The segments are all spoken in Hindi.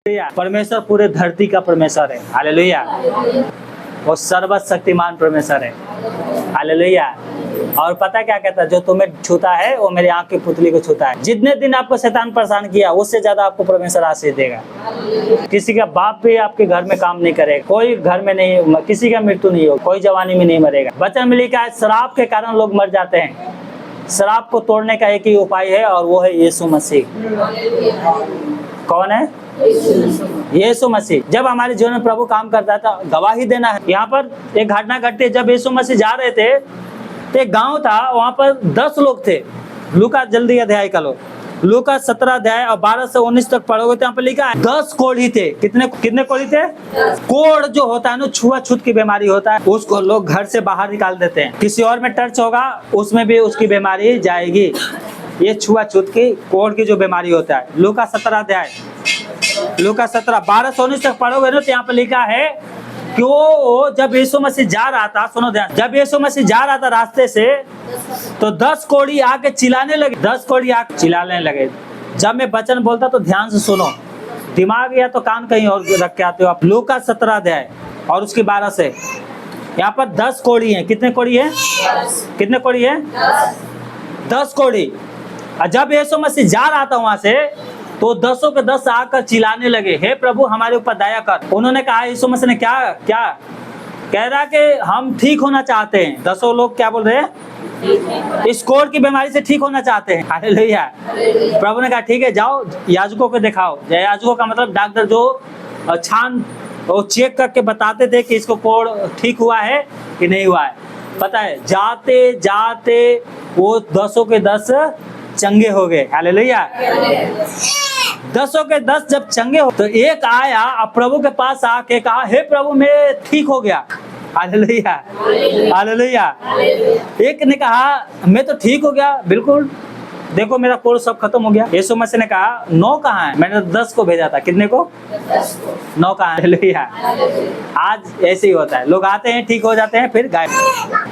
परमेश्वर पूरे धरती का परमेश्वर है। हालेलुया। वो सर्वशक्तिमान परमेश्वर है। हालेलुया। और पता क्या कहता है, जो तुम्हें छूता है वो मेरी आंख की पुतली को छूता है। जितने दिन आपको शैतान परेशान किया उससे ज्यादा आपको परमेश्वर आशीष देगा। किसी का बाप भी आपके घर में काम नहीं करेगा, कोई घर में नहीं, किसी का मृत्यु नहीं हो, कोई जवानी में नहीं मरेगा। वचन में लिखा है शराब के कारण लोग मर जाते हैं। शराब को तोड़ने का एक ही उपाय है और वो है यीशु मसीह। कौन है? यीशु मसीह। जब हमारे जीवन में प्रभु काम करता है तो गवाही देना है। यहाँ पर एक घटना घटती है, जब यीशु मसीह जा रहे थे तो एक गांव था, वहां पर 10 लोग थे। लूका जल्दी अध्याय का लो, लूका 17 अध्याय और 12 से 19 तक पढ़ोगे तो यहाँ पर लिखा है 10 कोढ़ी थे। कितने कोढ़ी थे? कोढ़ जो होता है ना, छुआछूत की बीमारी होता है, उसको लोग घर से बाहर निकाल देते हैं। किसी और में टच होगा उसमें भी उसकी बीमारी जाएगी। ये छुआछूत की कोढ़ की जो बीमारी होता है। लूका 17 अध्याय, लूका 17 12 से 19 तक पढ़ोगे ना तो यहाँ पर लिखा है कि वो जब यीशु मसीह जा रहा था, सुनो ध्यान, जब यीशु मसीह जा रहा था रास्ते से तो 10 कोढ़ी आके चिल्लाने लगे। 10 कोढ़ी आके चिल्लाने लगे। जब मैं वचन बोलता तो ध्यान से सुनो, दिमाग या तो कान कहीं और रख के आते हो आप। लूका 17 अध्याय और उसकी 12 से, यहाँ पर 10 कोढ़ी है। कितने कोढ़ी है? कितने कोढ़ी है? 10 कोढ़ी। जब यीशु मसीह जा रहा था वहां से तो 10 के 10 आकर चिल्लाने लगे, हे प्रभु हमारे ऊपर दया कर। उन्होंने कहा, यीशु मसीह ने क्या कह रहा कि हम ठीक होना चाहते हैं। 10 लोग क्या बोल रहे हैं? इस कोढ़ की बीमारी से ठीक होना चाहते हैं। हालेलुया। प्रभु ने कहा ठीक है, जाओ याजकों को दिखाओ। याजकों का मतलब डॉक्टर जो वो चेक करके बताते थे कि इसको कोढ़ ठीक हुआ है कि नहीं हुआ है। पता है, जाते जाते वो 10 के 10 चंगे हो गए। हालेलुया। 10 के 10 जब चंगे हो तो एक आया अब प्रभु के पास आके कहा, हे प्रभु मैं ठीक हो गया। हालेलुया। हालेलुया। एक ने कहा मैं तो ठीक हो गया, बिल्कुल, देखो मेरा कोढ़ सब खत्म हो गया। यीशु मसीह ने कहा 9 कहाँ है? मैंने 10 को भेजा था। कितने को? 9 कहाँ है? हालेलुया। आज ऐसे ही होता है, लोग आते हैं ठीक हो जाते हैं फिर गायब।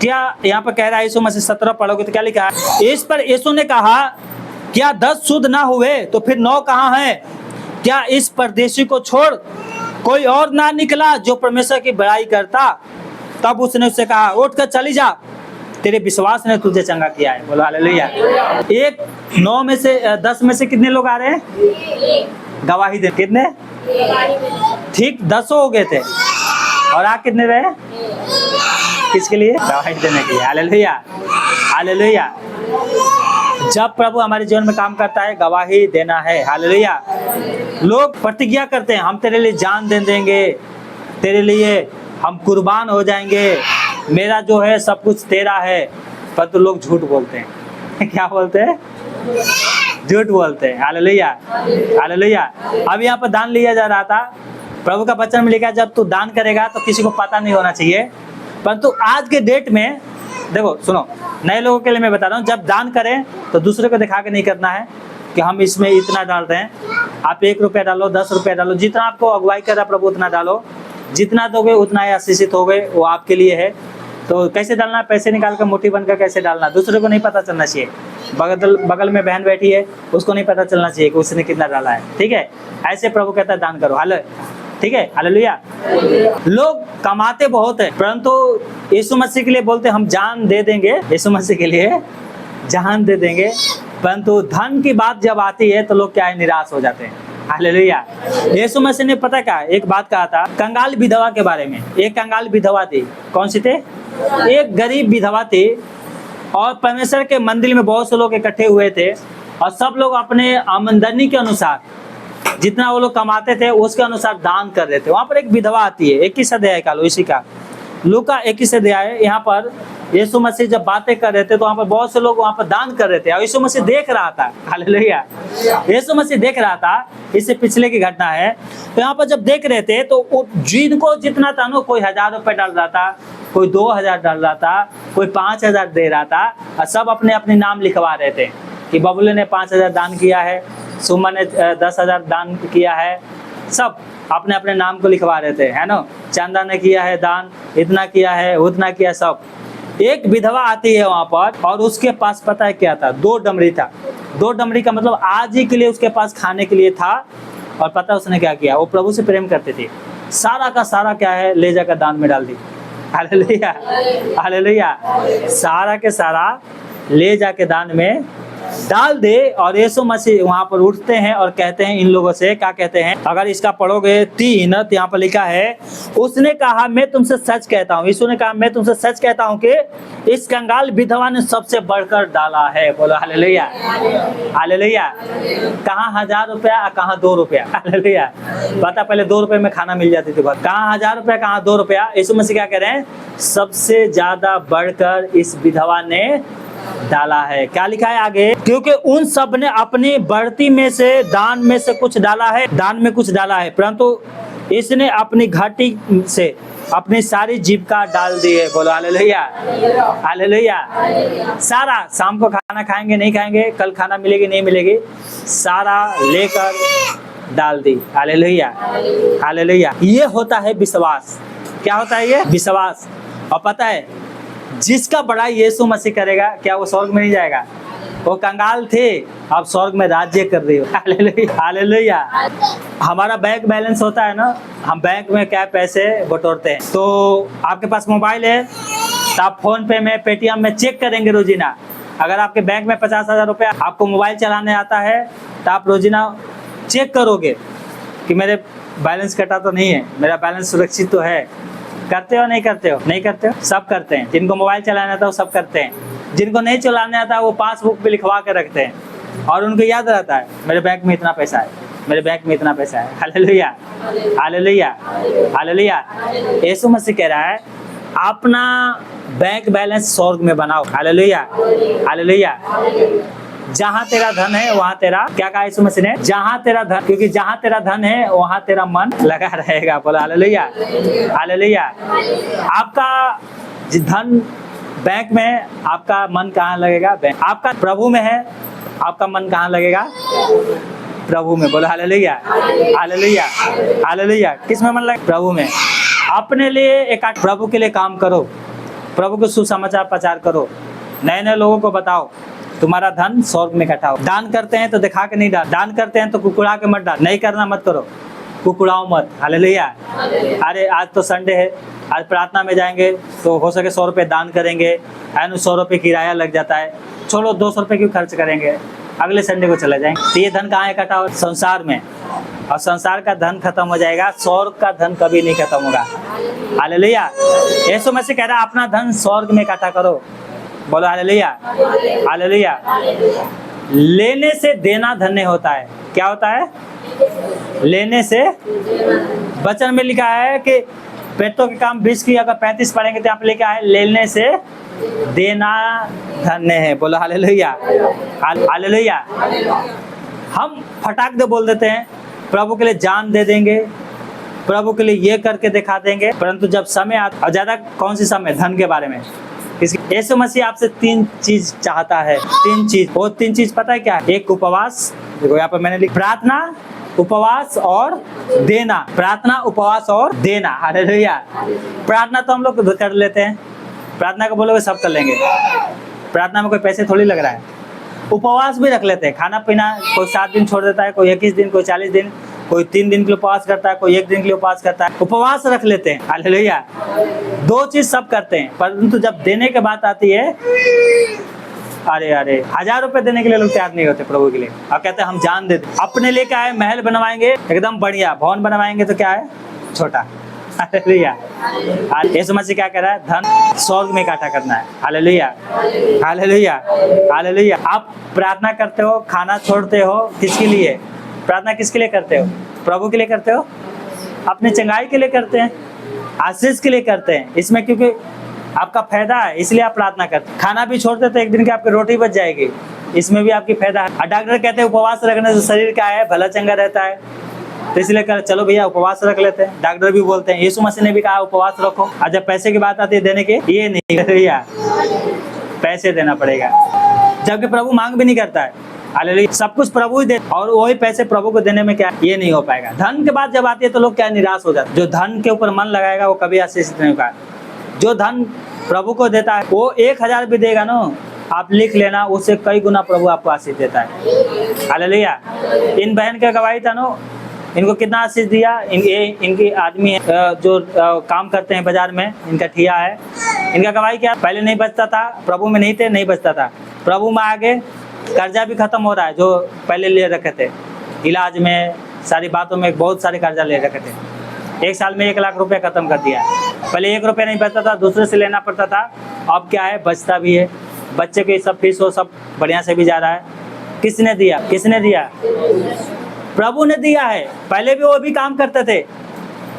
क्या यहाँ पर कह रहा है यीशु मसीह 17 पढ़ोगे तो क्या लिखा है? इस पर यीशु ने कहा, क्या 10 शुद्ध ना हुए तो फिर 9 कहाँ है? क्या इस परदेशी को छोड़ कोई और ना निकला जो परमेश्वर की बड़ाई करता? तब उसने उससे कहा, उठकर चली जा, तेरे विश्वास ने तुझे चंगा किया है। बोलो हालेलुया। 9 में से 10 में से कितने लोग आ रहे हैं? गवाही दे। कितने? ठीक 10 हो गए थे और आ कितने रहे? किसके लिए? गवाही देने के लिए। हालेलुया। हालेलुया। जब प्रभु हमारे जीवन में काम करता है गवाही देना है। हालेलुया। लोग प्रतिज्ञा करते हैं, हम तेरे लिए जान दे देंगे, तेरे लिए हम कुर्बान हो जाएंगे, मेरा जो है सब कुछ तेरा है। पर तो लोग झूठ बोलते हैं। क्या बोलते हैं? झूठ बोलते हैं। हालेलुया। हालेलुया। अब यहाँ पर दान लिया जा रहा था। प्रभु का वचन में लिखा है जब तू दान करेगा तो किसी को पता नहीं होना चाहिए। परंतु आज के डेट में देखो, सुनो, नए लोगों के लिए मैं बता रहा हूँ, जब दान करें तो दूसरे को दिखा के नहीं करना है कि हम इसमें इतना डाल रहे हैं। आप 1 रुपया डालो, 10 रुपया डालो, जितना आपको अगुवाई कर रहा प्रभु उतना डालो। जितना दोगे उतना ही आशीषित हो गए, वो आपके लिए है। तो कैसे डालना? पैसे निकाल कर मुट्ठी बनकर कैसे डालना, दूसरे को नहीं पता चलना चाहिए। बगल में बहन बैठी है, उसको नहीं पता चलना चाहिए कि उसने कितना डाला है। ठीक है, ऐसे प्रभु कहता है दान करो। हाले, ठीक है। हालेलुया। लोग कमाते बहुत है परंतु यीशु मसीह के लिए बोलते हम जान दे देंगे, यीशु मसीह के लिए जान दे देंगे, परंतु धन की बात जब आती है तो लोग क्या है, निराश हो जाते हैं। हालेलुया। यीशु मसीह ने पता क्या एक बात कहा था कंगाल विधवा के बारे में। एक कंगाल विधवा थी। कौन सी थे? एक गरीब विधवा थी और परमेश्वर के मंदिर में बहुत से लोग इकट्ठे हुए थे और सब लोग अपने आमदनी के अनुसार जितना वो लोग कमाते थे उसके अनुसार दान कर रहे थे। वहां पर एक विधवा आती है। 21 अध्याय का लो, इसी का लूका 21 अध्याय। यहाँ पर यीशु मसीह जब बातें कर रहे थे तो वहाँ पर बहुत से लोग वहाँ पर दान कर रहे थे और यीशु मसीह देख रहा था। हालेलुया। यीशु मसीह देख रहा था। इससे पिछले की घटना है। तो यहाँ पर जब देख रहे थे तो जिनको जितना था ना, कोई 1000 रुपये डाल रहा था, कोई 2000 डाल रहा था, कोई 5000 दे रहा था और सब अपने अपने नाम लिखवा रहे थे कि बबुले ने 5000 दान किया है, सुमन ने 10,000 दान किया है। सब अपने अपने नाम को लिखवा रहे थे, है ना। चंदा ने किया है दान, इतना किया है, उतना किया। सब एक विधवा आती है वहां पर और उसके पास पता है क्या था? 2 डमरी था। 2 डमरी का मतलब आज ही के लिए उसके पास खाने के लिए था और पता है उसने क्या किया? वो प्रभु से प्रेम करते थे, सारा का सारा क्या है ले जाकर दान में डाल दी। हालेलुया, हालेलुया, सारा के सारा ले जाके दान में डाल दे। और यीशु मसीह वहां पर उठते हैं और कहते हैं इन लोगों से, क्या कहते हैं? अगर इसका पढ़ोगे 3 तो यहाँ पर लिखा है, उसने कहा मैं तुमसे सच कहता हूँ, यीशु ने कहा मैं तुमसे सच कहता हूँ कि इस कंगाल विधवा ने सबसे बढ़कर डाला है। बोलो हालेलुया, हालेलुया। कहाँ 1000 रुपया, कहाँ 2 रुपया। हालेलुया। पता पहले 2 रुपये में खाना मिल जाती थी, कहाँ 1000 रुपया, कहाँ 2 रुपया। यीशु मसीह क्या कह रहे हैं? सबसे ज्यादा बढ़कर इस विधवा ने डाला है। क्या लिखा है आगे? क्योंकि उन सब ने अपनी बढ़ती में से दान में से कुछ डाला है, दान में कुछ डाला है, परंतु इसने अपनी घाटी से अपनी सारी जीविका डाल दी है। बोलो हालेलुया, हालेलुया। सारा, शाम को खाना खाएंगे नहीं खाएंगे, कल खाना मिलेगी नहीं मिलेगी, सारा लेकर डाल दी। Hallelujah, hallelujah. ये होता है विश्वास। क्या होता है ये? विश्वास। और पता है जिसका बड़ाई यीशु मसीह करेगा, क्या वो स्वर्ग में नहीं जाएगा? वो कंगाल थे, अब स्वर्ग में राज्य कर रही हो। Hallelujah, hallelujah. हमारा बैंक बैलेंस होता है ना, हम बैंक में क्या पैसे बटोरते हैं। तो आपके पास मोबाइल है तो आप फोन पे में, पेटीएम में चेक करेंगे रोजीना। अगर आपके बैंक में 50,000 रुपया, आपको मोबाइल चलाने आता है तो आप रोजीना चेक करोगे कि मेरे बैलेंस कटा तो नहीं है, मेरा बैलेंस सुरक्षित तो है। करते हो नहीं करते हो? नहीं करते हो? सब करते हैं। जिनको मोबाइल चलाना आता है वो सब करते हैं। जिनको नहीं चलाने आता है वो पासबुक पे लिखवा के रखते हैं और उनको याद रहता है मेरे बैंक में इतना पैसा है, मेरे बैंक में इतना पैसा है। Hallelujah, hallelujah, hallelujah. Yeshu Masih कह रहा है अपना बैंक बैलेंस स्वर्ग में बनाओ। Hallelujah, hallelujah. जहाँ तेरा धन है वहाँ तेरा, क्या कहा यीशु मसीह ने? जहाँ तेरा धन, क्योंकि जहाँ तेरा धन है वहाँ तेरा मन लगा रहेगा। बोला हालेलुया, हालेलुया। आपका धन बैंक में, आपका मन कहाँ लगेगा? बैंक। आपका प्रभु में है, आपका मन कहाँ लगेगा? प्रभु में। बोलो हालेलुया, हालेलुया, हालेलुया। किस में मन लगे? प्रभु में। अपने लिए एक प्रभु के लिए काम करो, प्रभु को सुसमाचार प्रचार करो, नए नए लोगों को बताओ तुम्हारा धन स्वर्ग में इकट्ठा हो। दान करते हैं तो दिखा के नहीं डाल, दान करते हैं तो कुकुड़ा के मत डाल, नहीं करना मत करो, कुकुड़ाओ मत। हालेलुया। अरे आज तो संडे है, आज प्रार्थना में जाएंगे तो हो सके 100 रुपये दान करेंगे, 100 रुपये किराया लग जाता है, छोड़ो 200 रुपये क्यों खर्च करेंगे, अगले संडे को चले जाएंगे। तो ये धन कहाँ इकट्ठा हो? संसार में। और संसार का धन खत्म हो जाएगा, स्वर्ग का धन कभी नहीं खत्म होगा। हालेलुया। यीशु मसीह कह रहा है अपना धन स्वर्ग में इकट्ठा करो। बोलो हालेलुया, हालेलुया। लेने से देना धन्य होता है। क्या होता है? लेने से। वचन में लिखा है कि पेटों के काम 20 की, अगर 35 पढ़ेंगे तो यहाँ पे लिखा है लेने से देना धन्य है। बोलो हालेलुया, हालेलुया। हम फटाक दे बोल देते हैं प्रभु के लिए जान दे देंगे, प्रभु के लिए ये करके दिखा देंगे, परंतु जब समय आता, और ज्यादा कौन सी समय? धन के बारे में। यीशु मसीह आपसे 3 चीज चाहता है, 3 चीज। वो 3 चीज पता है क्या है? एक उपवास, देखो यहाँ पर मैंने लिखा, प्रार्थना, उपवास और देना। प्रार्थना, उपवास और देना। हालेलुया। प्रार्थना तो हम लोग कर लेते हैं, प्रार्थना को बोलोगे सब कर लेंगे, प्रार्थना में कोई पैसे थोड़ी लग रहा है। उपवास भी रख लेते हैं, खाना पीना कोई 7 दिन छोड़ देता है, कोई 21 दिन, कोई 40 दिन, कोई 3 दिन के लिए उपवास करता है, कोई 1 दिन के लिए उपवास करता है, उपवास रख लेते हैं। हालेलुया। 2 चीज सब करते हैं, परंतु जब देने की बात आती है, अरे 1000 रुपए देने के लिए लोग तैयार नहीं होते प्रभु के लिए, और कहते हैं हम जान देते। अपने लिए क्या है? महल बनवाएंगे एकदम बढ़िया, भवन बनवाएंगे तो क्या है? छोटा। हालेलुया। यीशु मसीह क्या कह रहा है? धन स्वर्ग में इकट्ठा करना है। Hallelujah, hallelujah, hallelujah. आप प्रार्थना करते हो, खाना छोड़ते हो, किसके लिए? प्रार्थना किसके लिए करते हो? प्रभु के लिए करते हो, अपने चंगाई के लिए करते हैं, आशीष के लिए करते हैं। इसमें क्योंकि आपका फायदा है इसलिए आप प्रार्थना करते हैं। खाना भी छोड़ते तो एक दिन की आपकी रोटी बच जाएगी, इसमें भी आपकी फायदा है। और डॉक्टर कहते हैं उपवास रखने से शरीर क्या है? भला चंगा रहता है, तो इसलिए कर चलो भैया उपवास रख लेते हैं। डॉक्टर भी बोलते हैं, यीशु मसीह ने भी कहा उपवास रखो। और जब पैसे की बात आती है देने के, ये नहीं भैया पैसे देना पड़ेगा, जबकि प्रभु मांग भी नहीं करता है। हालेलुया। सब कुछ प्रभु ही दे, और वही पैसे प्रभु को देने में क्या ये नहीं हो पाएगा। धन के बाद जब आती है तो लोग क्या निराश हो जाते हैं। जो धन के ऊपर मन लगाएगा वो कभी आशीषित नहीं होगा। जो धन प्रभु को देता है वो 1000 भी देगा ना, आप लिख लेना, उससे कई गुना प्रभु आपको आशीष देता है। हालेलुया। इन बहन का गवाही था ना, इनको कितना आशीष दिया। इनकी आदमी है जो काम करते हैं बाजार में, इनका ठिया है। इनका गवाही क्या, पहले नहीं बचता था, प्रभु में नहीं थे, नहीं बचता था, प्रभु में आगे कर्जा भी खत्म हो रहा है जो पहले ले रखे थे, इलाज में सारी बातों में बहुत सारे कर्जा ले रखे थे। 1 साल में 1 लाख रुपए खत्म कर दिया। पहले 1 रुपया नहीं बचता था, दूसरे से लेना पड़ता था, अब क्या है बचता भी है। बच्चे के सब फीस हो सब बढ़िया से भी जा रहा है। किसने दिया, किसने दिया, प्रभु ने दिया है। पहले भी वो भी काम करते थे,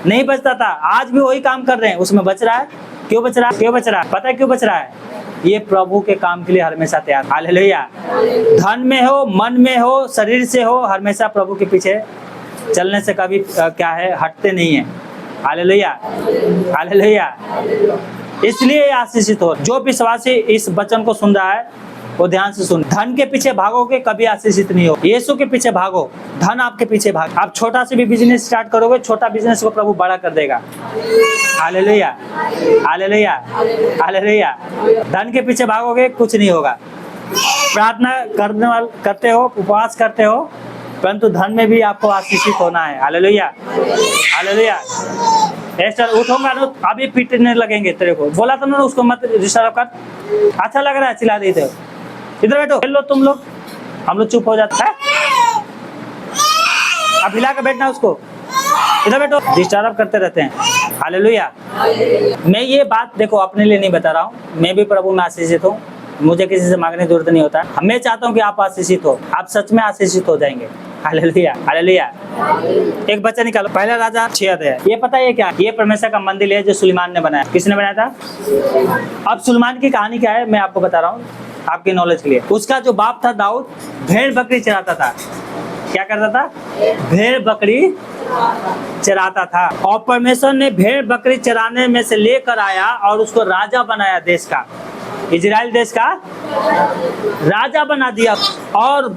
नहीं बचता था, आज भी वही काम कर रहे हैं, उसमें बच रहा है। क्यों बच रहा है, क्यों बच रहा है, पता है क्यों बच रहा है, ये प्रभु के काम के लिए हमेशा तैयार। हालेलुया। धन में हो, मन में हो, शरीर से हो, हमेशा प्रभु के पीछे चलने से कभी क्या है हटते नहीं है। Hallelujah, hallelujah. इसलिए आशीषित हो। जो विश्वासी इस वचन को सुन रहा है वो ध्यान से सुन। धन के पीछे भागोगे कभी आशीषित नहीं हो। यीशु के पीछे भागो, धन आपके पीछे भाग। आप छोटा से भी बिजनेस स्टार्ट करोगे, छोटा बिजनेस को प्रभु बड़ा कर देगा। Hallelujah, hallelujah, hallelujah. धन के पीछे भागोगे कुछ नहीं होगा। प्रार्थना करते हो, उपवास करते हो, परंतु धन में भी आपको आशीषित होना है। Hallelujah, hallelujah. एस्टर उठोगा ना अभी पीटने लगेंगे तेरे को। बोला था ना उसको मत डिस्टर्ब कर। अच्छा लग रहा है चिल्ला रही थे। इधर बैठो, खेल लो तुम लोग, हम लोग चुप हो जाते हैं। अब हिला कर बैठना उसको, इधर बैठो, डिस्टर्ब करते रहते हैं। हालेलुया। मैं ये बात देखो अपने लिए नहीं बता रहा हूँ, मैं भी प्रभु में आशीषित हूँ, मुझे किसी से मांगने की जरूरत नहीं होता। मैं चाहता हूँ कि आप आशीषित हो, आप सच में आशीषित हो जाएंगे। Hallelujah, hallelujah. एक बच्चा निकालो, पहला राजा 6 अध्याय। ये पता है क्या, ये परमेश्वर का मंदिर है जो सुलेमान ने बनाया। किसने बनाया था। अब सुलेमान की कहानी क्या है मैं आपको बता रहा हूँ आपके नॉलेज के लिए। उसका जो बाप था दाऊद, भेड़ बकरी चराता था। क्या करता था, भेड़ बकरी चराता था। और परमेश्वर ने भेड़ बकरी चराने में से लेकर आया और उसको राजा बनाया, देश का, इजराइल देश का राजा बना दिया और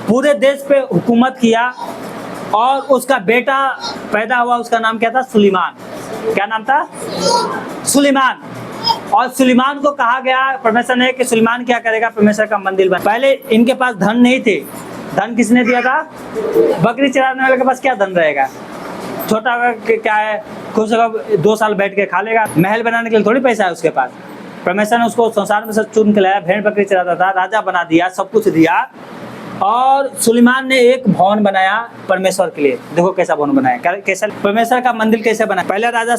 पूरे देश पे हुकूमत किया। और उसका बेटा पैदा हुआ, उसका नाम क्या था, सुलेमान। क्या नाम था, सुलेमान। और सुलेमान को कहा गया परमेश्वर ने कि सुलेमान क्या करेगा, परमेश्वर का मंदिर बना। पहले इनके पास धन नहीं थे, धन किसने दिया था, बकरी चराने वाले के पास क्या धन रहेगा, छोटा क्या है, खुद से 2 साल बैठ के खा लेगा। महल बनाने के लिए थोड़ी पैसा है उसके पास। परमेश्वर ने उसको संसार में से चुन के लाया, भेड़ बकरी चराता था, राजा बना दिया, सब कुछ दिया। और सुलेमान ने एक भवन बनाया परमेश्वर के लिए। देखो कैसा भवन बनाया, कैसा परमेश्वर का मंदिर कैसे बना। पहला राजा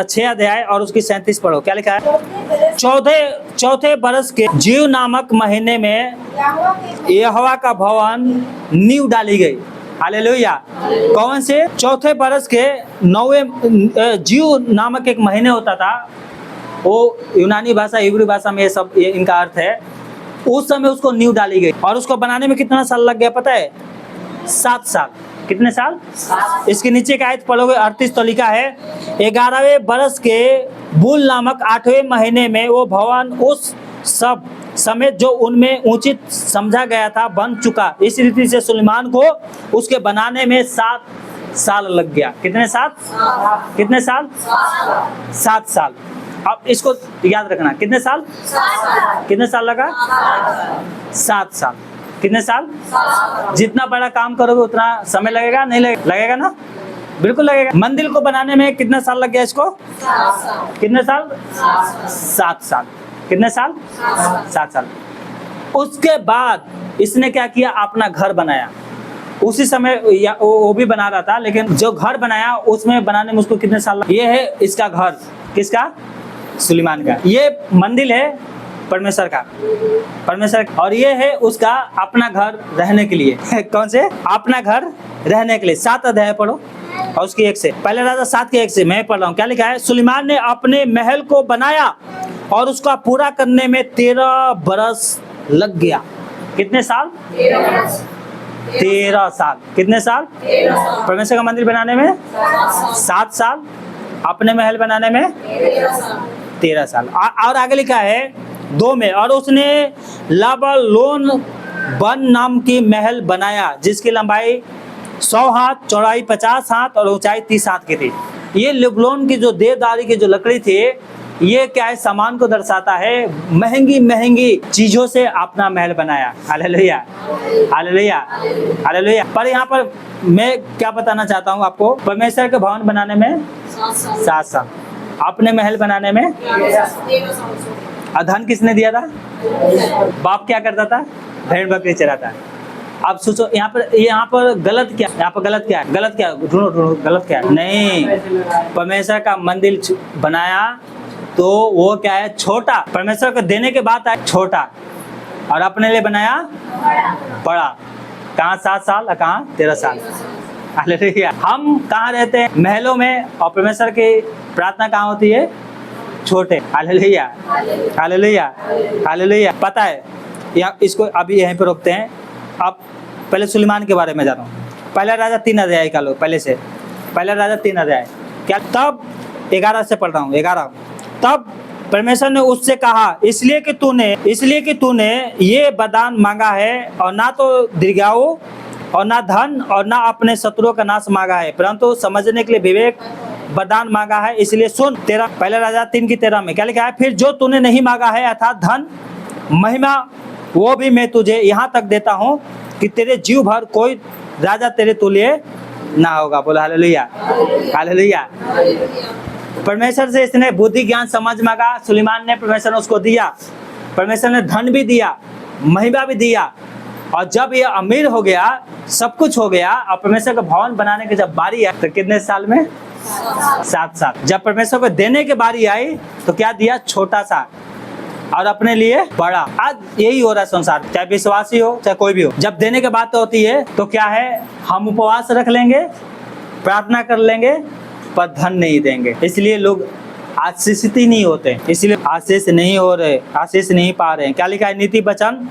6 अध्याय और उसकी 37 पढ़ो, क्या लिखा है। चौथे बरस के जीव नामक महीने में यहोवा का भवन नींव डाली गई। हालेलुया। कौन से, चौथे बरस के 9वें, जीव नामक एक महीने होता था, वो यूनानी भाषा हिब्रू भाषा में ये सब इनका अर्थ है। उस समय उसको नींव डाली गई और उसको बनाने में कितना साल लग गया पता है, 7 साल। कितने साल, इसके नीचे का आयत पढ़ोगे 38 तो लिखा है 11वें बरस के बुल नामक 8वें महीने में वो भवन उस सब समेत जो उनमें उचित समझा गया था बन चुका। इस रीति से सुलेमान को उसके बनाने में 7 साल लग गया। कितने साल, कितने साल, 7 साल। अब इसको याद रखना, कितने साल, कितने साल लगा, 7 साल। कितने साल, जितना बड़ा काम करोगे उतना समय लगेगा, नहीं लगेगा ना, बिल्कुल लगेगा। मंदिर को बनाने में कितना साल लग गया इसको, कितने साल, 7 साल। कितने साल, 7 साल। उसके बाद इसने क्या किया, अपना घर बनाया। उसी समय वो भी बना रहा था, लेकिन जो घर बनाया उसमें बनाने में उसको कितने साल लगे। ये है इसका घर, किसका, सुलेमान का। ये मंदिर है परमेश्वर का, परमेश्वर, और ये है उसका अपना घर रहने के लिए। कौन से, अपना घर रहने के लिए। 7 अध्याय पढ़ो और उसकी 1 से, पहले राजा 7 के 1 से मैं पढ़ रहा हूँ। क्या लिखा है, सुलेमान ने अपने महल को बनाया और उसका पूरा करने में 13 बरस लग गया। कितने साल, 13 साल। कितने साल, परमेश्वर का मंदिर बनाने में 7 साल, अपने महल बनाने में 13 साल। और आगे लिखा है 2 में, और उसने लाबालोन बन नाम की महल बनाया जिसकी लंबाई 100 हाथ, चौड़ाई 50 हाथ और ऊंचाई 30 हाथ की थी। ये लेबलोन की जो देवदारी की जो लकड़ी थी ये क्या है, सामान को दर्शाता है। महंगी महंगी चीजों से अपना महल बनाया। Hallelujah, hallelujah, hallelujah. पर यहाँ पर मैं क्या बताना चाहता हूँ आपको, परमेश्वर के भवन बनाने में 7 साल, अपने महल बनाने में। और धन किसने दिया था? बाप क्या करता था? भेड़ बकरी चराता। अब सोचो यहाँ पर गलत क्या, यहाँ पर गलत क्या है? गलत क्या, ढूंढो ढूंढो, गलत क्या है? नहीं, परमेश्वर का मंदिर बनाया तो वो क्या है? छोटा। परमेश्वर को देने के बाद आया छोटा, और अपने लिए बनाया बड़ा। कहाँ 7 साल और कहाँ 13 साल। हालेलुया। हम कहाँ रहते हैं? महलों में, और परमेश्वर की प्रार्थना कहाँ होती है? छोटे। Hallelujah, hallelujah, hallelujah. पता है, या इसको अभी यहीं पे रोकते हैं। अब पहले सुलेमान के बारे में जानो। पहला राजा 3 अध्याय का लो, पहले से पहला राजा 3 अध्याय क्या? तब 11 से पढ़ रहा हूँ, 11। तब परमेश्वर ने उससे कहा, इसलिए कि तूने ये वरदान मांगा है, और ना तो दीर्घायु और ना धन और ना अपने शत्रुओं का नाश मांगा है, परंतु समझने के लिए विवेक वरदान मांगा है। इसलिए सुन। 13, पहला राजा 3 की 13 में क्या लिखा है? फिर जो तूने नहीं मांगा है, अर्थात धन, महिमा, वो भी मैं तुझे यहाँ तक देता हूँ कि तेरे जीव भर कोई राजा तेरे तुल्य ना होगा। बोला हालेलुया, हालेलुया। परमेश्वर से इसने बुद्धि ज्ञान समझ मांगा। सुलेमान ने, परमेश्वर ने उसको दिया। परमेश्वर ने धन भी दिया, महिमा भी दिया। और जब ये अमीर हो गया, सब कुछ हो गया, और परमेश्वर का भवन बनाने की जब बारी आई, तो कितने साल में? 7 साल। जब परमेश्वर को देने की बारी आई तो क्या दिया? छोटा सा, और अपने लिए बड़ा। आज यही हो रहा है संसार, चाहे विश्वासी हो चाहे कोई भी हो। जब देने की बात होती है तो क्या है? हम उपवास रख लेंगे, प्रार्थना कर लेंगे, पर धन नहीं देंगे। इसलिए लोग आशीषित ही नहीं होते, इसलिए आशीष नहीं हो रहे, आशीष नहीं पा रहे हैं। क्या लिखा है नीति वचन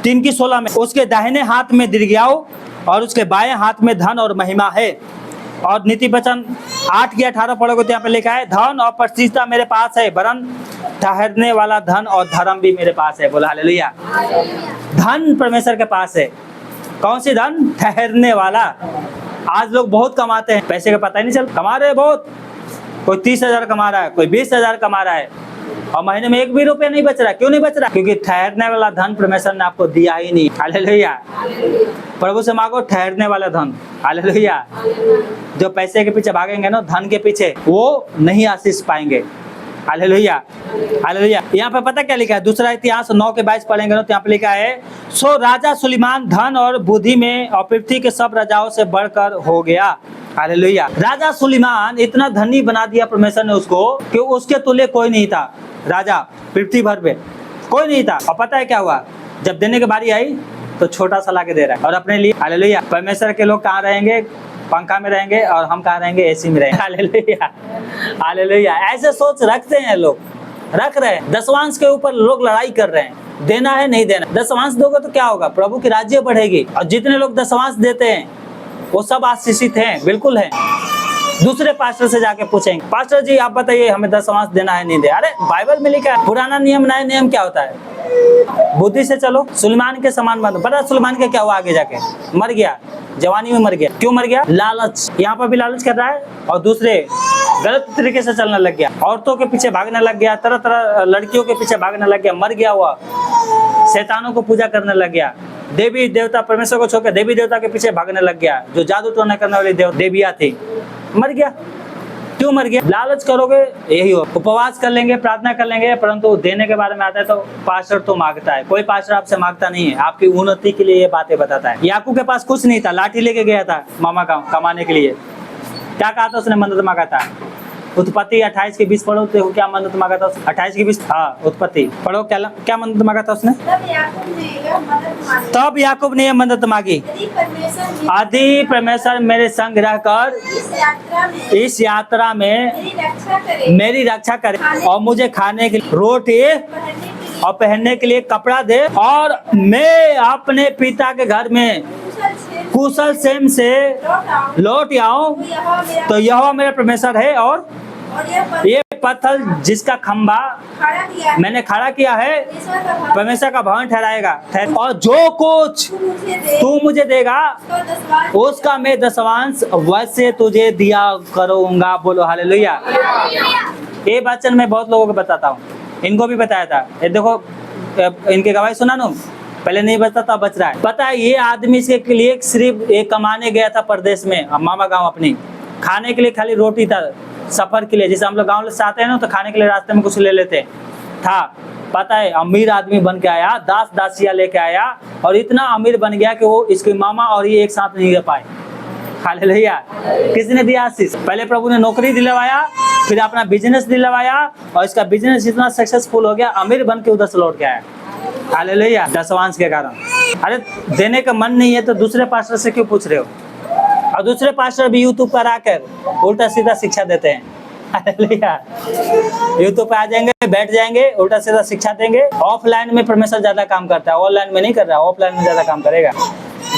3 की 16 में? उसके दाहिने हाथ में दीर्घायु और उसके बाएं हाथ में धन और महिमा है। और नीति वचन 8 की 18 पढ़ोगे तो यहाँ पे लिखा है, धन और प्रतिष्ठा मेरे पास है, वरन ठहरने वाला धन और धर्म भी मेरे पास है। बोला हालेलुया। धन परमेश्वर के पास है। कौन सी धन? ठहरने वाला। आज लोग बहुत कमाते हैं, पैसे का पता ही नहीं चलता। कमा रहे हैं बहुत, कोई 30,000 कमा रहा है, कोई 20,000 कमा रहा है, और महीने में 1 भी रुपया नहीं बच रहा। क्यों नहीं बच रहा? क्योंकि ठहरने वाला धन परमेश्वर ने आपको दिया ही नहीं। हालेलुया। प्रभु से मांगो ठहरने वाला धन। हालेलुया। जो पैसे के पीछे भागेंगे ना, धन के पीछे, वो नहीं आशीष पाएंगे। Hallelujah, hallelujah. यहाँ पे पता क्या लिखा है? दूसरा इतिहास 9 के 22 पढ़ेंगे ना, तो यहाँ पे लिखा है, सो राजा सुलेमान धन और बुद्धि में और पृथ्वी के सब राजाओं से बढ़कर हो गया। हालेलुया। राजा सुलेमान इतना धनी बना दिया परमेश्वर ने उसको कि उसके तुल्य कोई नहीं था। राजा पृथ्वी भर पे कोई नहीं था। और पता है क्या हुआ? जब देने की बारी आई तो छोटा सा लाके दे रहा है, और अपने लिए। हालेलुया। परमेश्वर के लोग कहाँ रहेंगे? पंखा में रहेंगे, और हम कहाँ रहेंगे? एसी में रहेंगे। Hallelujah, hallelujah. ऐसे सोच रखते हैं लोग, रख रहे हैं। दशवांश के ऊपर लोग लड़ाई कर रहे हैं, देना है नहीं देना। दशवांश दोगे तो क्या होगा? प्रभु की राज्य बढ़ेगी। और जितने लोग दशवांश देते हैं वो सब आशीषित हैं, बिल्कुल है। दूसरे पास्टर से जाके पूछेंगे, पास्टर जी आप बताइए हमें दशवांश देना है नहीं दे। अरे बाइबल में लिखा है, पुराना नियम नया नियम क्या होता है? बुद्धि से चलो। सुलेमान के समान बनो। पता सुलेमान के क्या हुआ? आगे जाके मर गया, जवानी में मर गया। क्यों मर गया? लालच। यहाँ पर भी लालच कर रहा है, और दूसरे गलत तरीके से चलने लग गया, औरतों के पीछे भागने लग गया, तरह तरह लड़कियों के पीछे भागने लग गया, मर गया हुआ। शैतानों को पूजा करने लग गया, देवी देवता, परमेश्वर को छोड़कर देवी देवता के पीछे भागने लग गया, जो जादू टोना करने वाली देवियाँ थी। मर गया। क्यों मर गया? लालच करोगे यही हो। उपवास कर लेंगे, प्रार्थना कर लेंगे, परंतु देने के बारे में आता है तो पास्टर तो मांगता है। कोई पास्टर आपसे मांगता नहीं है, आपकी उन्नति के लिए ये बातें बताता है। याकूब के पास कुछ नहीं था, लाठी लेके गया था मामा का कमाने के लिए। क्या कहा था उसने? मदद मांगा था। उत्पत्ति 28 के 20 पढ़ो तो क्या मदद मांगा था? 28 के 20। हाँ, उत्पत्ति पढ़ो, क्या मदद मांगा था उसने? तब याकूब ने यह मदद मांगी, यदि परमेश्वर मेरे संग रहकर इस यात्रा में मेरी रक्षा करे, और मुझे खाने के लिए रोटी और पहनने के लिए कपड़ा दे, और मैं अपने पिता के घर में कुशल क्षेम से लौट आऊं, तो यह मेरा परमेश्वर है, और ये पत्थर जिसका खंभा मैंने खड़ा किया है परमेश्वर का भवन ठहराएगा। और जो कुछ तू मुझे देगा उसका मैं दशवांश वैसे तुझे दिया करूंगा। बोलो हालेलुया। ये वचन मैं बहुत लोगों को बताता हूँ, इनको भी बताया था। ये देखो इनके गवाही सुना ना, पहले नहीं बचता था, बच रहा है। पता है ये आदमी के लिए सिर्फ एक कमाने गया था परदेश में, मामा गांव अपनी, खाने के लिए खाली रोटी था, सफर के लिए। जैसे हम लोग गाँव से आते हैं ना तो खाने के लिए रास्ते में कुछ ले लेते था। पता है अमीर आदमी बन के आया, दास दासिया लेके आया और इतना अमीर बन गया कि वो इसके मामा और ये एक साथ नहीं रह पाए। हालेलुया। किसने दिया आशीष? पहले प्रभु ने नौकरी दिलवाया, फिर अपना बिजनेस दिलवाया और इसका बिजनेस इतना सक्सेसफुल हो गया, अमीर बन के उधर से लौट के आया। हालेलुया। दशवांश के कारण। अरे देने का मन नहीं है तो दूसरे पास्टर से क्यों पूछ रहे हो? और दूसरे पास्टर भी यूट्यूब पर आकर उल्टा सीधा शिक्षा देते हैं। हालेलुया। यूट्यूब पे आ जाएंगे, बैठ जाएंगे, उल्टा सीधा शिक्षा देंगे। ऑफलाइन में परमेश्वर ज्यादा काम करता है, ऑनलाइन में नहीं कर रहा, ऑफलाइन में ज्यादा काम करेगा।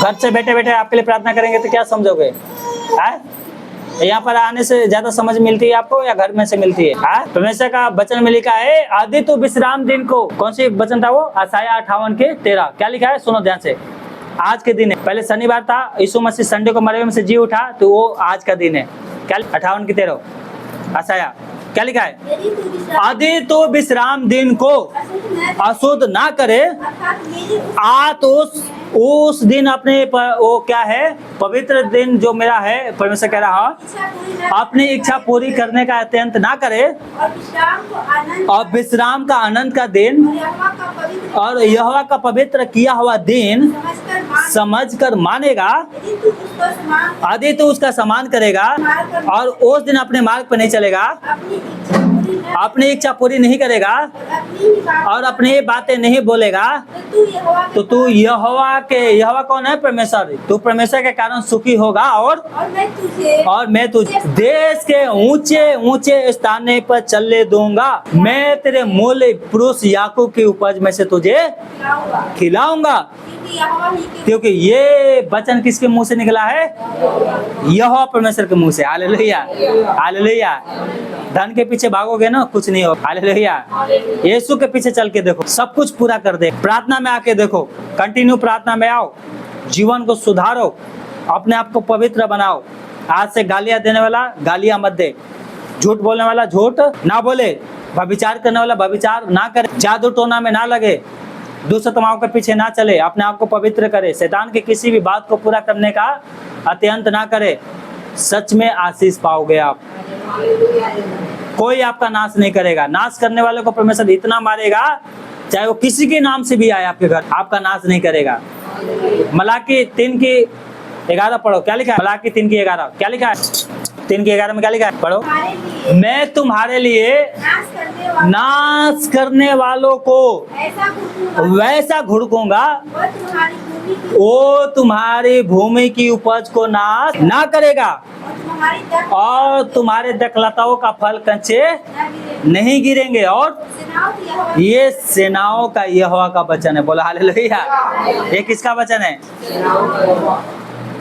घर से बैठे बैठे आपके लिए प्रार्थना करेंगे तो क्या समझोगे? यहाँ पर आने से ज्यादा समझ मिलती है आपको या घर में से मिलती है? परमेश्वर का वचन में लिखा है आदि तो विश्राम दिन को, कौन सी वचन था वो? आशाया 58:13। क्या लिखा है? सुनो ध्यान से। आज के दिन है, पहले शनिवार था, यीशु मसीह संडे को मरे में से जी उठा तो वो आज का दिन है। क्या? 58:13 आशाया। क्या लिखा है? आदि तो विश्राम दिन को अशुद्ध ना करे, उस दिन अपने वो क्या है, पवित्र दिन जो मेरा है, परमेश्वर कह रहा अपनी इच्छा पूरी करने का अत्यंत ना करे और विश्राम का आनंद का दिन और यहोवा का पवित्र किया हुआ दिन समझकर मानेगा, आदि तो उसका सम्मान करेगा और उस दिन अपने मार्ग पर नहीं चलेगा, अपनी इच्छा पूरी नहीं करेगा और अपनी बातें नहीं बोलेगा, तो तू यहोवा कौन है? परमेश्वर। तू परमेश्वर के कारण सुखी होगा और मैं तुझे देश के ऊंचे ऊंचे स्थान पर चलने दूंगा। मैं तेरे मूल पुरुष याकूब की उपज में से तुझे खिलाऊंगा। क्योंकि ये वचन किसके मुंह से निकला है? यहोवा परमेश्वर के मुंह से। Hallelujah, hallelujah. धन के पीछे भागोगे ना, कुछ नहीं होगा। हालेलुया। यीशु के पीछे चल के देखो, सब कुछ पूरा कर दे। प्रार्थना में आके देखो, कंटिन्यू प्रार्थना में आओ, जीवन को सुधारो, अपने आप को पवित्र बनाओ। आज से गालियां देने वाला गालियां मत दे, झूठ बोलने वाला झूठ ना बोले, व्यभिचार करने वाला व्यभिचार ना करे, जादू टोना में ना लगे, दुष्टताओं के पीछे ना चले, अपने आप को पवित्र करे, शैतान की किसी भी बात को पूरा करने का अत्यंत ना करे। सच में आशीष पाओगे आप। कोई आपका नाश नहीं करेगा। नाश करने वाले को परमेश्वर इतना मारेगा, चाहे वो किसी के नाम से भी आए आपके घर, आपका नाश नहीं करेगा। मलाकी 3:11 पढ़ो। क्या लिखा है? मलाकी 3:11 क्या लिखा है? 3:11 में क्या लिखा है? पढ़ो। मैं तुम्हारे लिए नाश करने वालों को वैसा घुड़कूंगा, वो तुम्हारी भूमि की उपज को नाश ना करेगा और तुम्हारे दखलताओं का फल कंचे नहीं गिरेंगे। और ये सेनाओं का यहोवा का वचन है। बोला हालेलुया। ये किसका वचन है?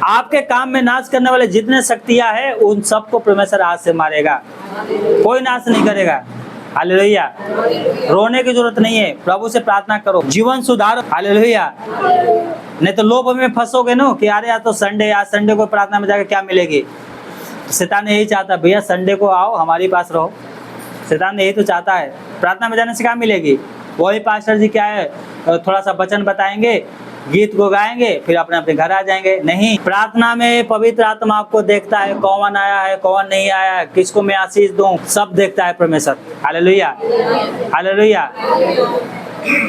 आपके काम में नाश करने वाले जितने शक्तियां हैं उन सबको परमेश्वर आज से मारेगा, कोई नाश नहीं करेगा। हालेलुया। रोने की जरूरत नहीं है, प्रभु से प्रार्थना करो, जीवन सुधारो। हालेलुया। नहीं तो लोभ में फंसोगे ना कि अरे यार तो संडे, आज संडे को प्रार्थना में जाकर क्या मिलेगी। शैतान यही चाहता, भैया संडे को आओ हमारे पास रहो। शैतान यही तो चाहता है। प्रार्थना में जाने से क्या मिलेगी? वही पास्टर जी क्या है, थोड़ा सा वचन बताएंगे, गीत को गाएंगे, फिर अपने अपने घर आ जाएंगे। नहीं, प्रार्थना में पवित्र आत्मा आपको देखता है, कौन आया है कौन नहीं आया है, किसको मैं आशीष दूं, सब देखता है परमेश्वर। Hallelujah, hallelujah.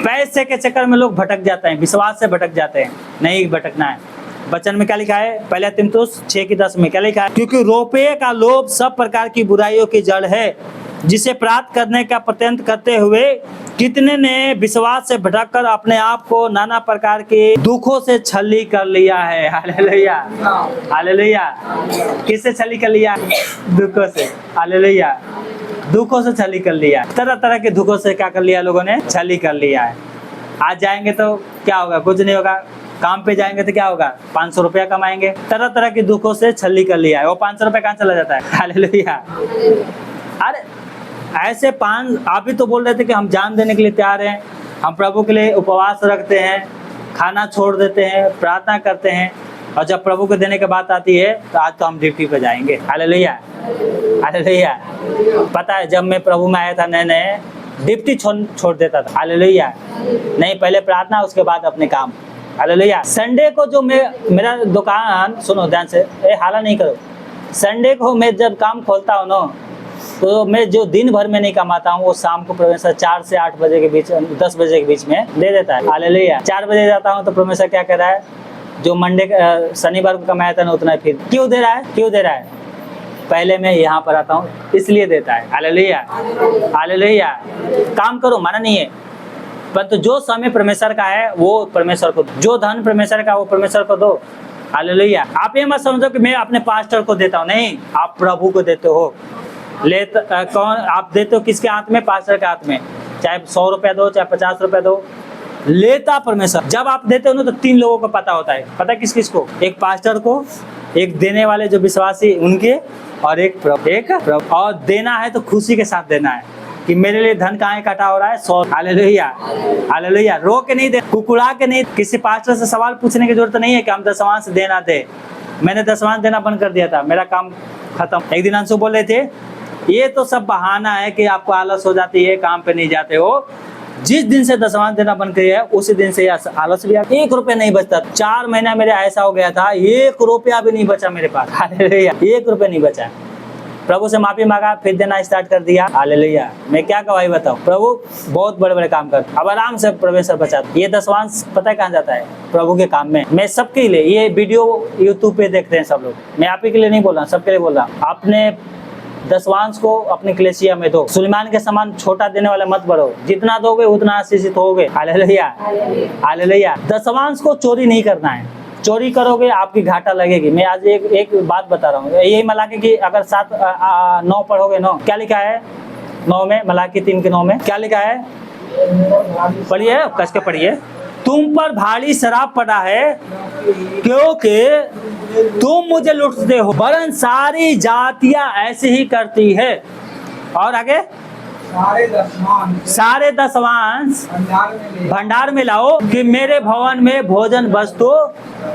पैसे के चक्कर में लोग भटक जाते हैं, विश्वास से भटक जाते हैं। नहीं भटकना है। वचन में क्या लिखा है? पहले तीमुथियुस 6:10 में क्या लिखा है? क्योंकि रुपये का लोभ सब प्रकार की बुराइयों की जड़ है, जिसे प्राप्त करने का प्रयत्न करते हुए कितने ने विश्वास से भटककर अपने आप को नाना प्रकार के दुखों से छली कर लिया है। Hallelujah, hallelujah. किससे छली कर लिया? दुखों से। हालेलुया। दुखों से छली कर लिया। तरह तरह के दुखों से क्या कर लिया लोगों ने? छली कर लिया है। आज जाएंगे तो क्या होगा? कुछ नहीं होगा। काम पे जाएंगे तो क्या होगा? 500 रुपया कमाएंगे। तरह तरह के दुखों से छली कर लिया है। वो 500 रुपया कहाँ चला जाता है? हालेलुया। अरे ऐसे आप भी तो बोल रहे थे कि हम जान देने के लिए तैयार हैं, हम प्रभु के लिए उपवास रखते हैं, खाना छोड़ देते हैं, प्रार्थना करते हैं, और जब प्रभु को देने की बात आती है तो आज तो हम ड्यूटी पे जाएंगे। Hallelujah, hallelujah. पता है जब मैं प्रभु में आया था नए नए ड्यूटी छोड़ देता था। हालेलुया। नहीं, पहले प्रार्थना उसके बाद अपने काम। हालेलुया। संडे को जो मेरा दुकान, सुनो ध्यान से, हाला नहीं करो। संडे को मैं जब काम खोलता हूँ ना, तो मैं जो दिन भर में नहीं कमाता हूँ वो शाम को परमेश्वर 4 से 8 बजे के बीच, 10 बजे के बीच में दे देता है। हालेलुया। 4 बजे जाता हूँ तो परमेश्वर क्या कह रहा है, जो शनिवार को कमाया था ना उतना ही फिर क्यों दे रहा है, क्यों दे रहा है? पहले मैं यहाँ पर आता हूँ इसलिए देता है। Hallelujah, hallelujah. काम करो, माना नहीं है, परंतु जो समय परमेश्वर का है वो परमेश्वर को, जो धन परमेश्वर का वो परमेश्वर को दो। हालेलुया। आप ये मत समझो कि मैं अपने पास्टर को देता हूँ, नहीं, आप प्रभु को देते हो। कौन आप देते हो? किसके हाथ में? पास्टर के हाथ में। चाहे 100 रुपया दो, चाहे 50 रुपया दो, लेता परमेश्वर। जब आप देते हो ना तो 3 लोगों को पता होता है। पता है किस किस को? एक पास्टर को, एक देने वाले जो विश्वासी उनके, और एक प्रभु। और देना है तो खुशी के साथ देना है कि मेरे लिए धन कहाँ इकट्ठा हो रहा है, 100। Hallelujah, hallelujah. रो के नहीं दे, कुकुड़ा के नहीं। किसी पास्टर से सवाल पूछने की जरूरत नहीं है कि हम दशमांश देना दे। मैंने दशमांश देना बंद कर दिया था, मेरा काम खत्म। एक दिन अंशु बोले थे, ये तो सब बहाना है कि आपको आलस हो जाती है, काम पे नहीं जाते हो। जिस दिन से दशमांश देना बंद किया है उसी दिन से आलस भी आ, 1 रुपया नहीं बचता। 4 महीना मेरे ऐसा हो गया था, 1 रुपया भी नहीं बचा मेरे पास। हालेलुया, 1 रुपया नहीं बचा। प्रभु से माफी मांगा, फिर देना स्टार्ट कर दिया। हालेलुया। मैं क्या गवाही बताऊं, प्रभु बहुत बड़े बड़े काम करते, अब आराम से परमेश्वर बचाते। ये दशमांश पता है कहाँ जाता है? प्रभु के काम में। मैं सबके लिए, ये वीडियो यूट्यूब पे देखते हैं सब लोग, मैं आप ही के लिए नहीं बोल रहा, सबके लिए बोल रहा हूँ। अपने दशमांश को अपने कलीसिया में दो। सुलेमान के समान छोटा देने वाले मत बढ़ो, जितना दोगे उतना आशीषित होगे। Hallelujah, hallelujah. दशमांश को चोरी नहीं करना है, चोरी करोगे आपकी घाटा लगेगी। मैं आज एक बात बता रहा हूँ, यही मलाकी की अगर 7-9 पढ़ोगे, 9 क्या लिखा है? 9 में, मलाकी 3 के 9 में क्या लिखा है? पढ़िए, कस के पढ़िए। तुम पर भारी शराब पड़ा है क्योंकि तुम मुझे लुटते हो, वरन सारी जातियां ऐसे ही करती है। और आगे, सारे दशमांश भंडार में लाओ कि मेरे भवन में भोजन वस्तु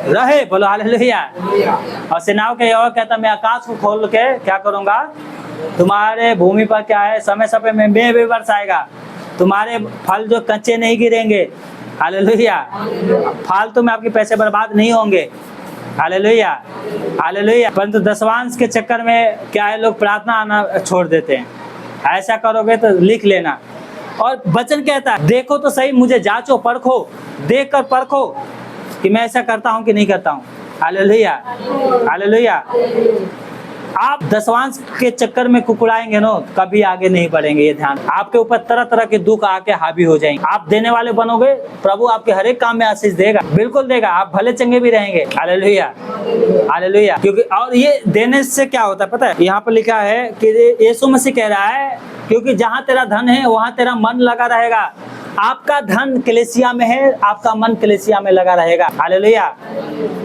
रहे। बोलो हालेलुया। और सेनाओं के यहोवा कहता, मैं आकाश को खोल के क्या करूंगा? तुम्हारे भूमि पर क्या है, समय समय में मेघ भी बरसाएगा, तुम्हारे फल जो कच्चे नहीं गिरेंगे। हालेलुया। फालतू में आपके पैसे बर्बाद नहीं होंगे। Hallelujah, hallelujah. परंतु दशमांश के चक्कर में क्या है, लोग प्रार्थना आना छोड़ देते हैं। ऐसा करोगे तो लिख लेना। और वचन कहता है, देखो तो सही, मुझे जांचो, परखो, देख कर परखो कि मैं ऐसा करता हूँ कि नहीं करता हूँ। Hallelujah, hallelujah. आप दशमांश के चक्कर में कुकुड़ाएंगे ना, कभी आगे नहीं बढ़ेंगे। ये ध्यान, आपके ऊपर तरह तरह के दुख आके हावी हो जाएंगे। आप देने वाले बनोगे, प्रभु आपके हर एक काम में आशीष देगा, बिल्कुल देगा। आप भले चंगे भी रहेंगे। Hallelujah, hallelujah. क्योंकि और ये देने से क्या होता है पता है? यहाँ पर लिखा है कि यीशु मसीह कह रहा है, क्योंकि जहाँ तेरा धन है वहाँ तेरा मन लगा रहेगा। आपका धन कलीसिया में है, आपका मन कलीसिया में लगा रहेगा। हालेलुया।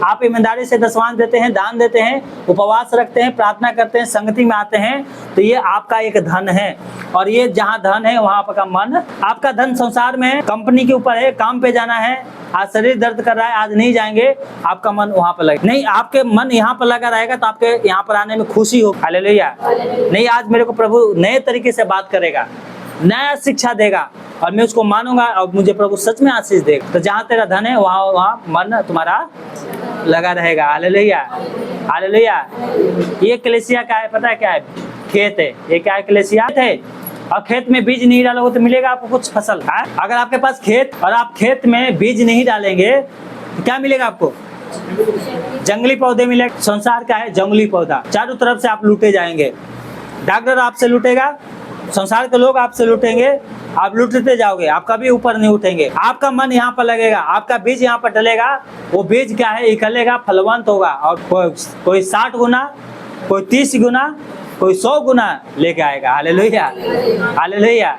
आप ईमानदारी से दशमांश देते हैं, दान देते हैं, उपवास रखते हैं, प्रार्थना करते हैं, संगति में आते हैं, तो ये आपका एक धन है। और ये जहाँ धन है वहाँ आपका मन, आपका धन संसार में है, कंपनी के ऊपर है, काम पे जाना है, आज शरीर दर्द कर रहा है, आज नहीं जाएंगे, आपका मन वहाँ पर लगे नहीं, आपके मन यहाँ पर लगा रहेगा तो आपके यहाँ पर आने में खुशी हो। हालेलुया। नहीं, आज मेरे को प्रभु नए तरीके से बात करेगा, नया शिक्षा देगा और मैं उसको मानूंगा और मुझे प्रभु सच में आशीष देगा। तो जहाँ तेरा धन है वहाँ मन तुम्हारा लगा रहेगा। Hallelujah, hallelujah. ये कलीसिया क्या है पता है? क्या है? खेत है। ये क्या है? कलीसिया है। और खेत में बीज नहीं डालोगे तो मिलेगा आपको कुछ फसल? अगर आपके पास खेत और आप खेत में बीज नहीं डालेंगे तो क्या मिलेगा आपको? जंगली पौधे मिलेगा। संसार क्या है? जंगली पौधा। चारों तरफ से आप लूटे जाएंगे। डॉक्टर आपसे लूटेगा, संसार के लोग आपसे लूटेंगे, आप लूटते जाओगे, आप कभी ऊपर नहीं उठेंगे। आपका मन यहाँ पर लगेगा, आपका बीज यहाँ पर डलेगा, वो बीज क्या है? निकलेगा, फलवंत होगा। और कोई 60 गुना, कोई 30 गुना, कोई 100 गुना लेके आएगा। Hallelujah, hallelujah,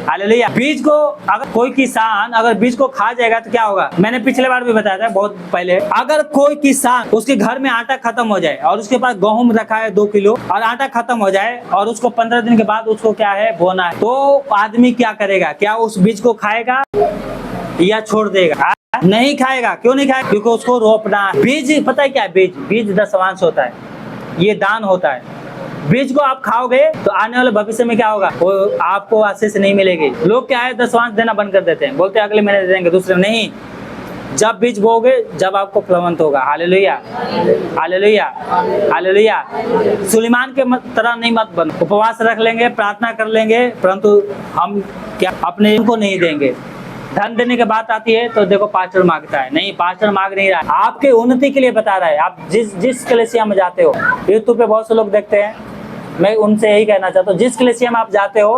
hallelujah. बीज को अगर कोई किसान अगर बीज को खा जाएगा तो क्या होगा? मैंने पिछले बार भी बताया था, बहुत पहले। अगर कोई किसान, उसके घर में आटा खत्म हो जाए और उसके पास गेहूं रखा है 2 किलो और आटा खत्म हो जाए और उसको 15 दिन के बाद उसको क्या है? बोना है, तो आदमी क्या करेगा? क्या उस बीज को खाएगा या छोड़ देगा? नहीं खाएगा। क्यों नहीं खाएगा? क्योंकि उसको रोपना है। बीज पता है क्या है? बीज दशवांश होता है, ये दान होता है। बीज को आप खाओगे तो आने वाले भविष्य में क्या होगा? वो आपको आशीष नहीं मिलेगी। लोग क्या है, दशवांश देना बंद कर देते हैं, बोलते हैं अगले महीने दे देंगे, दूसरे नहीं। जब बीज बोओगे जब आपको फलवंत होगा। Hallelujah, hallelujah, hallelujah. सुलेमान के तरह नहीं मत बनो। उपवास रख लेंगे, प्रार्थना कर लेंगे, परंतु हम क्या अपने को नहीं देंगे। धन देने की बात आती है तो देखो पास्टर मांगता है। नहीं, पास्टर मांग नहीं रहा है, आपके उन्नति के लिए बता रहा है। आप जिस कलीसिया में जाते हो, यूट्यूब पे बहुत से लोग देखते हैं, मैं उनसे यही कहना चाहता हूँ, जिस कलीसिया में आप जाते हो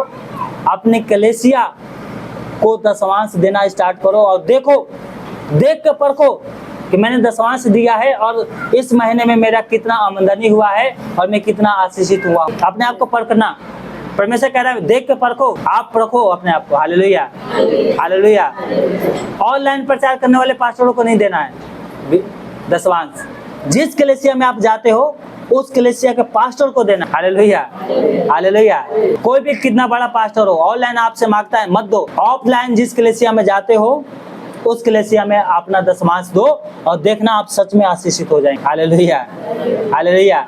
अपने कलीसिया को दशवांश देना स्टार्ट करो और देखो, देख के परखो कि मैंने दशवांश दिया है और इस महीने में मेरा कितना आमदनी हुआ है और मैं कितना आशीषित हुआ। अपने आप को परखना, परमेश्वर कह रहा है देख के परखो, आप परखो अपने आप को। Hallelujah, hallelujah. ऑनलाइन प्रचार करने वाले पास्टरों को नहीं देना है दशवांश। जिस कलीसिया में आप जाते हो उस कलीसिया के पास्टर को देना। Hallelujah, hallelujah. कोई भी कितना बड़ा पास्टर हो, ऑनलाइन आपसे मांगता है मत दो। ऑफलाइन जिस कलीसिया में जाते हो उस कलीसिया में अपना दशवांश दो और देखना आप सच में आशीषित हो जाएंगे। Hallelujah, hallelujah.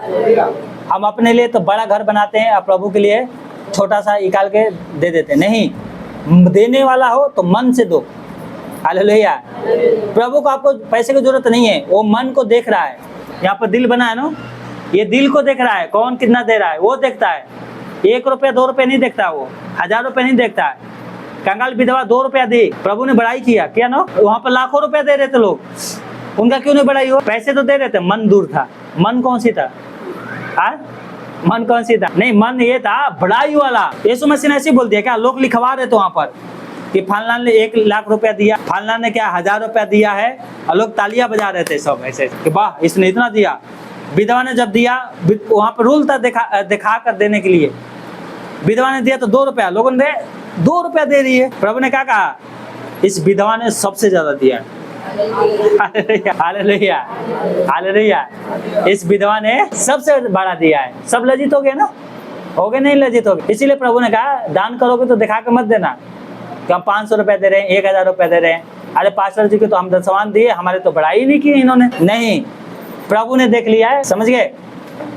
हम अपने लिए तो बड़ा घर बनाते हैं और प्रभु के लिए छोटा सा निकाल के दे देते। नहीं, देने वाला हो तो मन से दो। हालेलुया। प्रभु को आपको पैसे की जरूरत नहीं है, वो मन को देख रहा है। यहाँ पर दिल बना है ना, ये दिल को देख रहा है, कौन कितना दे रहा है वो देखता है। 1 रुपया 2 रुपये नहीं देखता, वो 1000 रुपये नहीं देखता है। कंगाल विधवा 2 रुपया दी, प्रभु ने बड़ाई किया क्या ना? वहाँ पर लाखों रुपया दे रहे थे लोग, उनका क्यों नहीं बड़ाई हो? पैसे तो दे रहे थे, मन दूर था। मन कौन सी था? मन कौन सी था? नहीं, मन ये था बड़ाई वाला। यीशु मसीह ने ऐसे बोल दिया क्या? लोग लिखवा रहे थे वहाँ पर कि फलना ने 1 लाख रुपया दिया, फलना ने क्या 1000 रुपया दिया है, और लोग तालियां बजा रहे थे सब ऐसे कि वाह इसने इतना दिया। विधवा ने जब दिया, वहाँ पर रूल था दिखा कर देने के लिए। विधवा ने दिया तो 2 रुपया, लोगों ने 2 रुपया दे रही है। प्रभु ने क्या कहा? इस विधवा ने सबसे ज्यादा दिया। Hallelujah, hallelujah. इस विधवा ने सबसे बड़ा दिया है। सब लज्जित हो गए ना? हो गए? नहीं लज्जित हो गए। इसीलिए प्रभु ने कहा दान करोगे तो दिखा के मत देना कि हम 500 रुपया दे रहे हैं, 1000 रुपया दे रहे हैं। अरे पास्टर जी को तो हम दशवांश दिए, हमारे तो बड़ाई नहीं की इन्होंने। नहीं, प्रभु ने देख लिया है, समझ गए?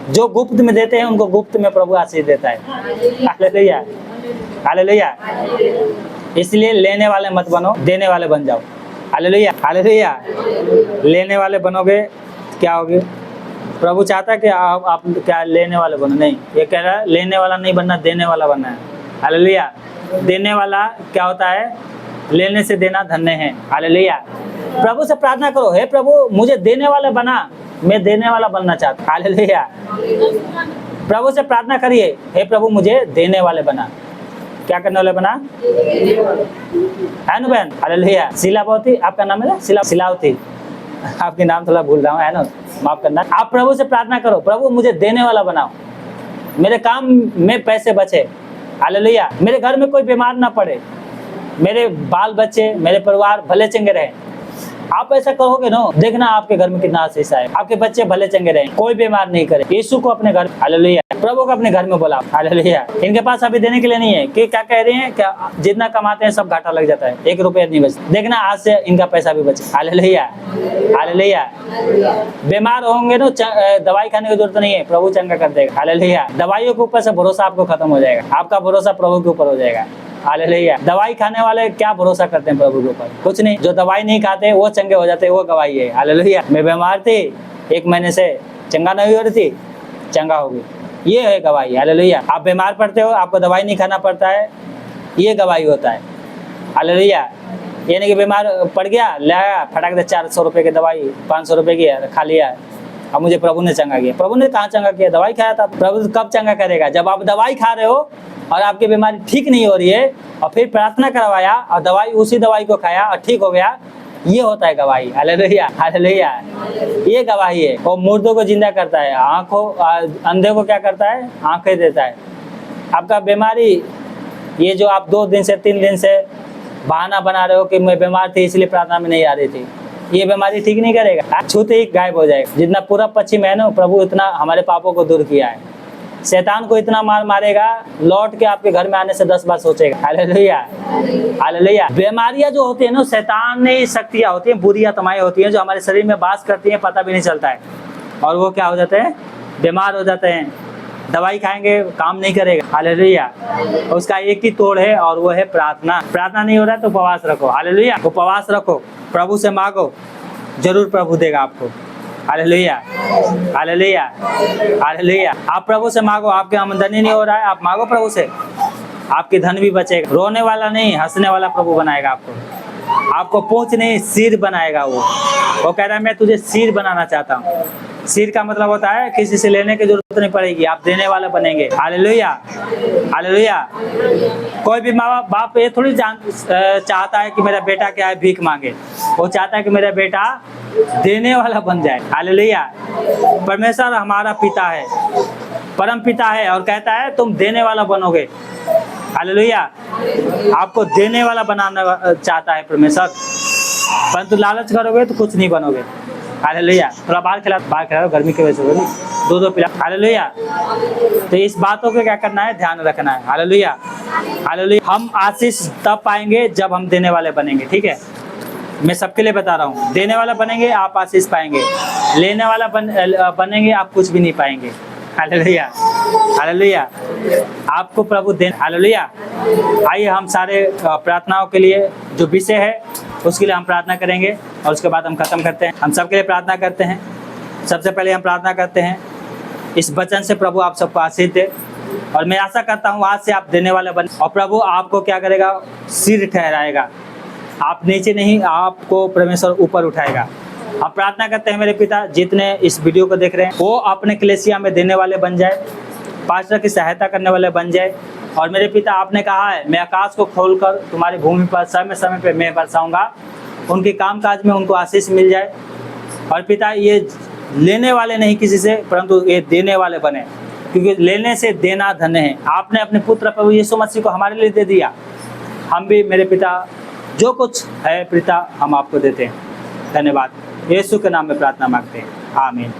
जो गुप्त में देते हैं उनको गुप्त में प्रभु आशीष देता है। Hallelujah, hallelujah. इसलिए लेने वाले मत बनो, देने वाले बन जाओ। Hallelujah, hallelujah. लेने वाले बनोगे क्या होगे? प्रभु चाहता है कि आप क्या लेने वाले बनो? नहीं, ये कह रहा है लेने वाला नहीं बनना, देने वाला बनना है। हालेलुया। देने वाला क्या होता है? लेने से देना धन्य है। हालेलुया। प्रभु से प्रार्थना करो, हे प्रभु मुझे देने वाला बना, मैं देने वाला बनना चाहता हूँ। हालेलुया। प्रभु से प्रार्थना करिए, हे प्रभु मुझे देने वाले बना। क्या करने वाले बना? है ना बहन? हालेलुया। शिलावती आपका नाम है ना? शिलावती, आपके नाम थोड़ा भूल रहा हूँ, है ना, माफ करना। आप प्रभु से प्रार्थना करो, प्रभु मुझे देने वाला बनाओ, मेरे काम में पैसे बचे। हालेलुया। मेरे घर में कोई बीमार ना पड़े, मेरे बाल बच्चे, मेरे परिवार भले चंगे रहे। आप ऐसा कहोगे ना, देखना आपके घर में कितना आशीष आए। आपके बच्चे भले चंगे रहे, कोई बीमार नहीं करे। यीशु को अपने घर, हालेलुया, प्रभु को अपने घर में बुलाओ। हालेलुया। इनके पास अभी देने के लिए नहीं है कि क्या कह रहे हैं, क्या जितना कमाते हैं सब घाटा लग जाता है, 1 रुपया नहीं बचता। देखना आज से इनका पैसा भी बचे। Hallelujah, hallelujah. बीमार होंगे ना, दवाई खाने की जरूरत नहीं है, प्रभु चंगा कर देगा। हालेलुया। दवाइयों के ऊपर से भरोसा आपको खत्म हो जाएगा, आपका भरोसा प्रभु के ऊपर हो जाएगा। हालेलुया। दवाई खाने वाले क्या भरोसा करते हैं प्रभु के ऊपर? कुछ नहीं। जो दवाई नहीं खाते वो चंगे हो जाते हैं, वो गवाही है। हालेलुया। मैं बीमार थी, 1 महीने से चंगा नहीं हो रही थी, चंगा हो गई, ये है गवाही। हालेलुया। आप बीमार पड़ते हो, आपको दवाई नहीं खाना पड़ता है, ये गवाही होता है। हालेलुया। ये नहीं कि बीमार पड़ गया, लाया फटाक से 400 रुपये की दवाई, 500 रुपये की खा लिया, अब मुझे प्रभु ने चंगा किया। प्रभु ने कहाँ चंगा किया? दवाई खाया था। प्रभु कब चंगा करेगा? जब आप दवाई खा रहे हो और आपकी बीमारी ठीक नहीं हो रही है और फिर प्रार्थना करवाया और दवाई, उसी दवाई को खाया और ठीक हो गया, ये होता है गवाही। Hallelujah, hallelujah. ये गवाही है। वो मुर्दों को जिंदा करता है, आंखों अंधे को क्या करता है? आंखें देता है। आपका बीमारी, ये जो आप 2 दिन से 3 दिन से बहाना बना रहे हो कि मैं बीमार थी इसलिए प्रार्थना में नहीं आ रही थी, ये बीमारी ठीक नहीं करेगा, छूते ही गायब हो जाएगा। जितना पूरा पश्चिम है ना, प्रभु इतना हमारे पापों को दूर किया है। शैतान को इतना मार मारेगा, लौट के आपके घर में आने से 10 बार सोचेगा। Hallelujah, hallelujah. बीमारियां जो होती है ना, शैतानी शक्तियां होती हैं, बुरी आत्माएं होती हैं जो हमारे शरीर में वास करती हैं, पता भी नहीं चलता है, और वो क्या हो जाते हैं, बीमार हो जाते हैं। दवाई खाएंगे काम नहीं करेगा। हालेलुया। उसका एक ही तोड़ है और वो है प्रार्थना। प्रार्थना नहीं हो रहा है तो उपवास रखो। हालेलुया, उपवास रखो, प्रभु से मांगो, जरूर प्रभु देगा आपको। Hallelujah, hallelujah, hallelujah. आप प्रभु से मांगो, आपके आमदनी नहीं हो रहा है, आप मांगो प्रभु से, आपकी धन भी बचेगा। रोने वाला नहीं, हंसने वाला प्रभु बनाएगा आपको। आपको पूंछ नहीं, सिर बनाएगा। वो कह रहा है मैं तुझे सिर बनाना चाहता हूँ। सिर का मतलब होता है किसी से लेने की जरूरत नहीं पड़ेगी, आप देने वाले बनेंगे। Hallelujah, hallelujah. कोई भी माँ बाप ये थोड़ी चाहता है कि मेरा बेटा क्या है भीख मांगे, वो चाहता है कि मेरा बेटा देने वाला बन जाए। हालेलुया। परमेश्वर हमारा पिता है, परम पिता है, और कहता है तुम देने वाला बनोगे। हालेलुया। आपको देने वाला बनाना चाहता है परमेश्वर, परंतु लालच करोगे तो कुछ नहीं बनोगे। हालेलुया। थोड़ा बाहर खिला गर्मी की वजह से दो पिला। हालेलुया। तो इस बातों को क्या करना है, ध्यान रखना है। Hallelujah, hallelujah. हम आशीष तब पाएंगे जब हम देने वाले बनेंगे। ठीक है, मैं सबके लिए बता रहा हूँ, देने वाला बनेंगे आप आशीष पाएंगे, लेने वाला बनेंगे आप कुछ भी नहीं पाएंगे। Hallelujah, hallelujah. आपको प्रभु दे। हालेलुया। आइए हम सारे प्रार्थनाओं के लिए जो विषय है उसके लिए हम प्रार्थना करेंगे और उसके बाद हम खत्म करते हैं। हम सबके लिए प्रार्थना करते हैं। सबसे पहले हम प्रार्थना करते हैं इस वचन से प्रभु आप सबको आशीष दे, और मैं आशा करता हूँ आज से आप देने वाले बने, और प्रभु आपको क्या करेगा, सिर ठहराएगा। आप नीचे नहीं, आपको परमेश्वर ऊपर उठाएगा। हम प्रार्थना करते हैं मेरे पिता, जितने इस वीडियो को देख रहे हैं वो अपने कलीसिया में देने वाले बन जाए, पास्टर की सहायता करने वाले बन जाए। और मेरे पिता आपने कहा है मैं आकाश को खोलकर तुम्हारी भूमि पर समय समय पे मैं बरसाऊंगा, उनके कामकाज में उनको आशीष मिल जाए। और पिता ये लेने वाले नहीं किसी से, परंतु ये देने वाले बने, क्योंकि लेने से देना धन्य है। आपने अपने पुत्र प्रभु यीशु मसीह को हमारे लिए दे दिया, हम भी मेरे पिता जो कुछ है पिता हम आपको देते हैं। धन्यवाद। यीशु के नाम में प्रार्थना मांगते हैं, आमीन।